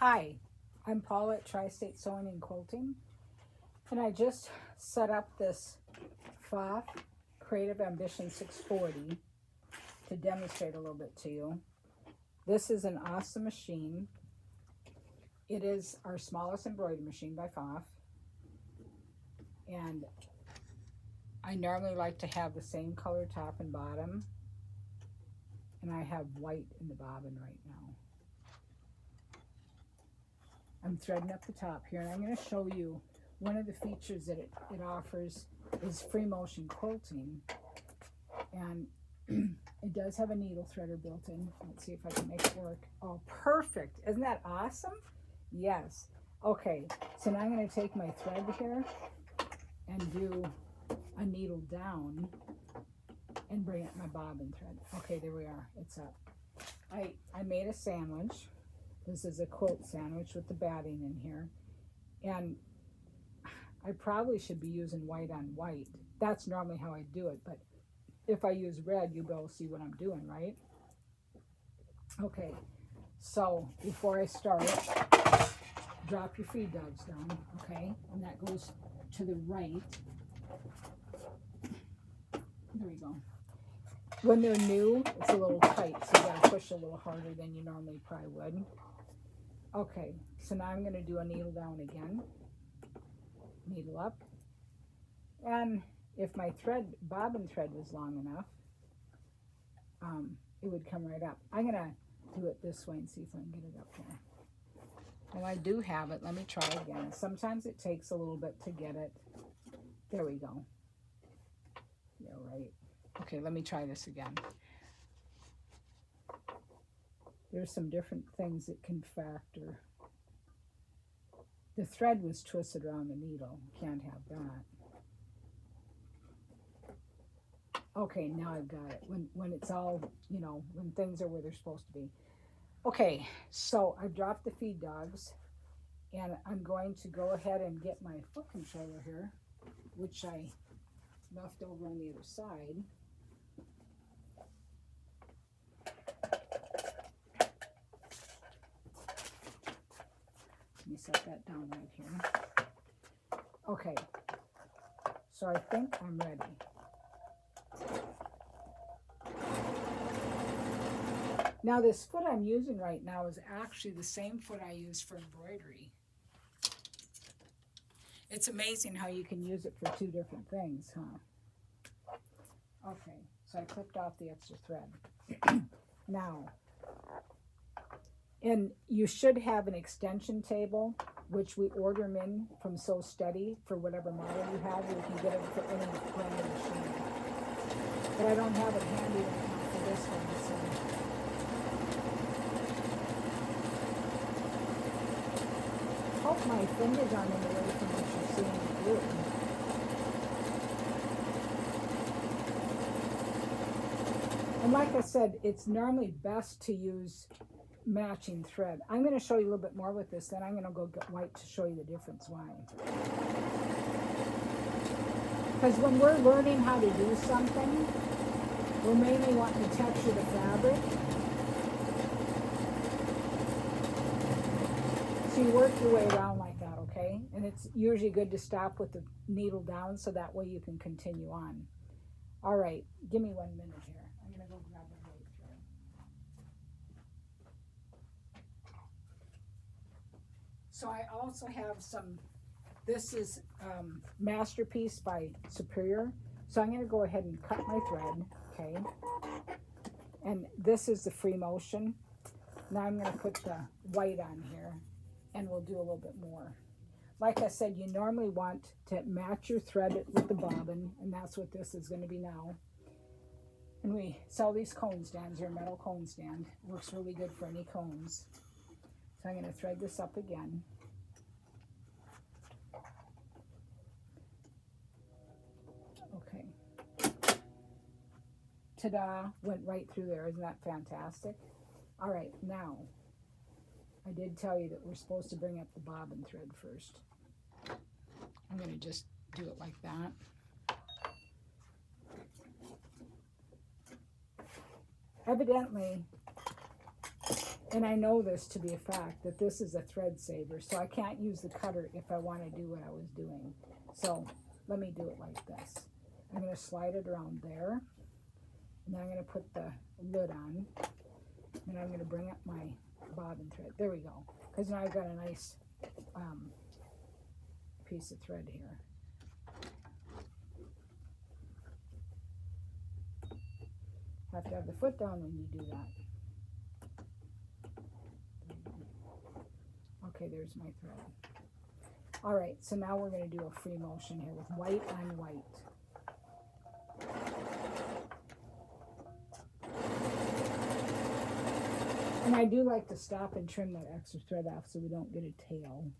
Hi, I'm Paula at Tri-State Sewing and Quilting, and I just set up this PFAFF Creative Ambition 640 to demonstrate a little bit to you. This is an awesome machine. It is our smallest embroidery machine by PFAFF, and I normally like to have the same color top and bottom, and I have white in the bobbin right now. I'm threading up the top here, and I'm going to show you one of the features that it offers is free motion quilting, and it does have a needle threader built in. Let's see if I can make it work. Oh, perfect. Isn't that awesome? Yes. Okay, so now I'm going to take my thread here and do a needle down and bring up my bobbin thread. Okay, there we are. It's up. I made a sandwich. This is a quilt sandwich with the batting in here. And I probably should be using white on white. That's normally how I do it, but if I use red, you'll be able to see what I'm doing, right? Okay, so before I start, drop your feed dogs down, okay? And that goes to the right. There we go. When they're new, it's a little tight, so you gotta push a little harder than you normally probably would. Okay, so now I'm gonna do a needle down again, needle up, and if my bobbin thread was long enough, it would come right up. I'm gonna do it this way and see if I can get it up here. Well, I do have it. Let me try again. Sometimes it takes a little bit to get it. There we go. Yeah, right. Okay, let me try this again. There's some different things that can factor. The thread was twisted around the needle. Can't have that. Okay, now I've got it. When it's all, you know, when things are where they're supposed to be. Okay, so I've dropped the feed dogs, and I'm going to go ahead and get my foot controller here, which I left over on the other side. Let me set that down right here. Okay, so I think I'm ready. Now this foot I'm using right now is actually the same foot I use for embroidery. It's amazing how you can use it for two different things, huh? Okay, so I clipped off the extra thread. Now, and you should have an extension table, which we order them in from Sew Steady for whatever model you have. You can get it for any brand new machine. But I don't have it handy right now for this one, so. Hope my fingers aren't in the way from what you're seeing me do. And like I said, it's normally best to use matching thread. I'm going to show you a little bit more with this, then I'm going to go get white to show you the difference why. Because when we're learning how to do something, we're mainly wanting to texture the fabric. So you work your way around like that, okay? And it's usually good to stop with the needle down so that way you can continue on. All right, give me 1 minute here. I'm going to go grab a white thread. So I also have some, this is Masterpiece by Superior. So I'm going to go ahead and cut my thread, okay? And this is the free motion. Now I'm going to put the white on here, and we'll do a little bit more. Like I said, you normally want to match your thread with the bobbin, and that's what this is going to be now. And we sell these cone stands, they're a metal cone stand. Works really good for any cones. So I'm going to thread this up again. Okay. Ta-da, went right through there. Isn't that fantastic? All right, now, I did tell you that we're supposed to bring up the bobbin thread first. I'm going to just do it like that. Evidently, And I know this to be a fact, that this is a thread saver, so I can't use the cutter if I want to do what I was doing. So let me do it like this. I'm going to slide it around there, and then I'm going to put the lid on, and I'm going to bring up my bobbin thread. There we go, because now I've got a nice piece of thread here. Have to have the foot down when you do that. Okay, there's my thread. All right, so now we're going to do a free motion here with white on white. And I do like to stop and trim that extra thread off so we don't get a tail.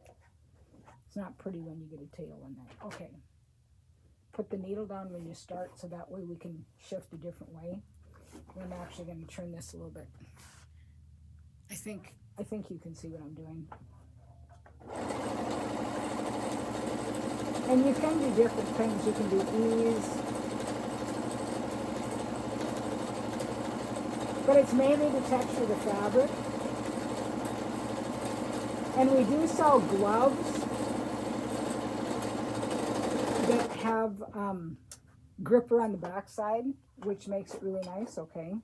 It's not pretty when you get a tail in there. Okay. Put the needle down when you start so that way we can shift a different way. I'm actually going to turn this a little bit. I think you can see what I'm doing. And you can do different things. You can do ease. But it's mainly the texture of the fabric. And we do sell gloves that have gripper on the back side, which makes it really nice. Okay.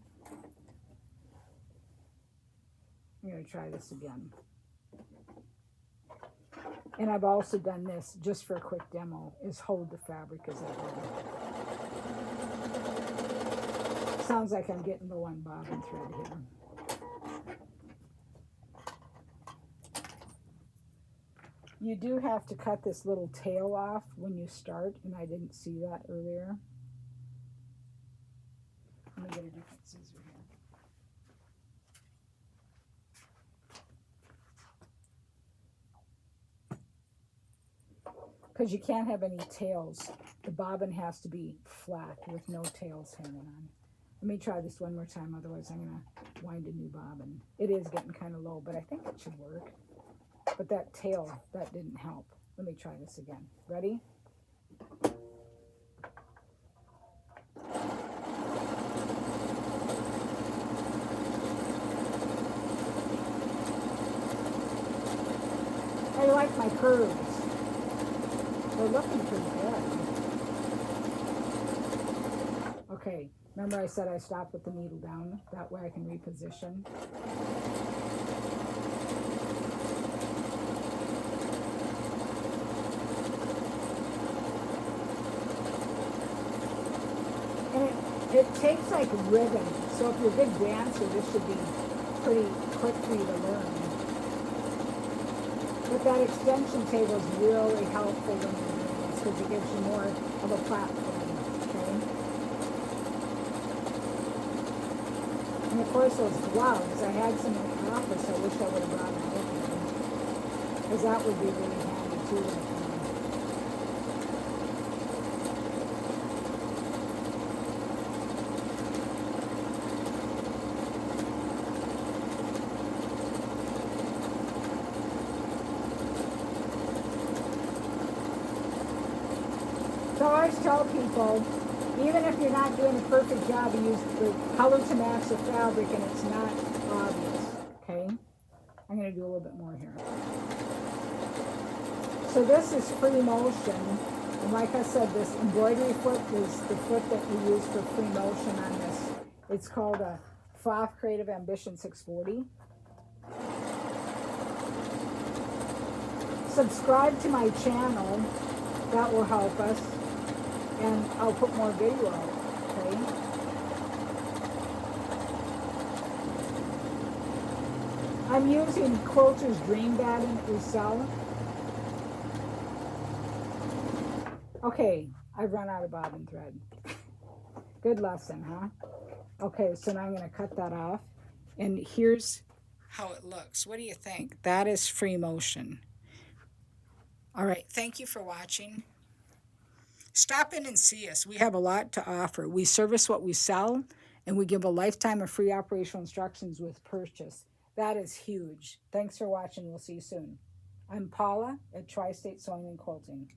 I'm going to try this again. And I've also done this just for a quick demo, is hold the fabric as I go. Sounds like I'm getting low on bobbin thread here. You do have to cut this little tail off when you start, and I didn't see that earlier. Let me get a different scissor here. Because you can't have any tails. The bobbin has to be flat with no tails hanging on. Let me try this one more time, otherwise I'm going to wind a new bobbin. It is getting kind of low, but I think it should work. But that tail, that didn't help. Let me try this again. Ready? I like my curves. They're looking pretty good. Okay, remember I said I stopped with the needle down? That way I can reposition. And it takes like ribbon. So if you're a good dancer, this should be pretty quick for you to learn. But that extension table is really helpful when you're doing this because it gives you more of a platform, okay? And of course those gloves, I had some in the office, I wish I would have brought them with me. Because that would be really handy too right now. So I always tell people, even if you're not doing a perfect job, use the color to match the fabric and it's not obvious, okay? I'm going to do a little bit more here. So this is free motion. And like I said, this embroidery foot is the foot that we use for free motion on this. It's called a PFAFF Creative Ambition 640. Subscribe to my channel. That will help us. And I'll put more video out, okay? I'm using Quilter's Dream Batting that we sell. Okay, I've run out of bobbin thread. Good lesson, huh? Okay, so now I'm going to cut that off. And here's how it looks. What do you think? That is free motion. All right, thank you for watching. Stop in and see us. We have a lot to offer. We service what we sell, and we give a lifetime of free operational instructions with purchase. That is huge. Thanks for watching. We'll see you soon. I'm Paula at Tri-State Sewing and Quilting.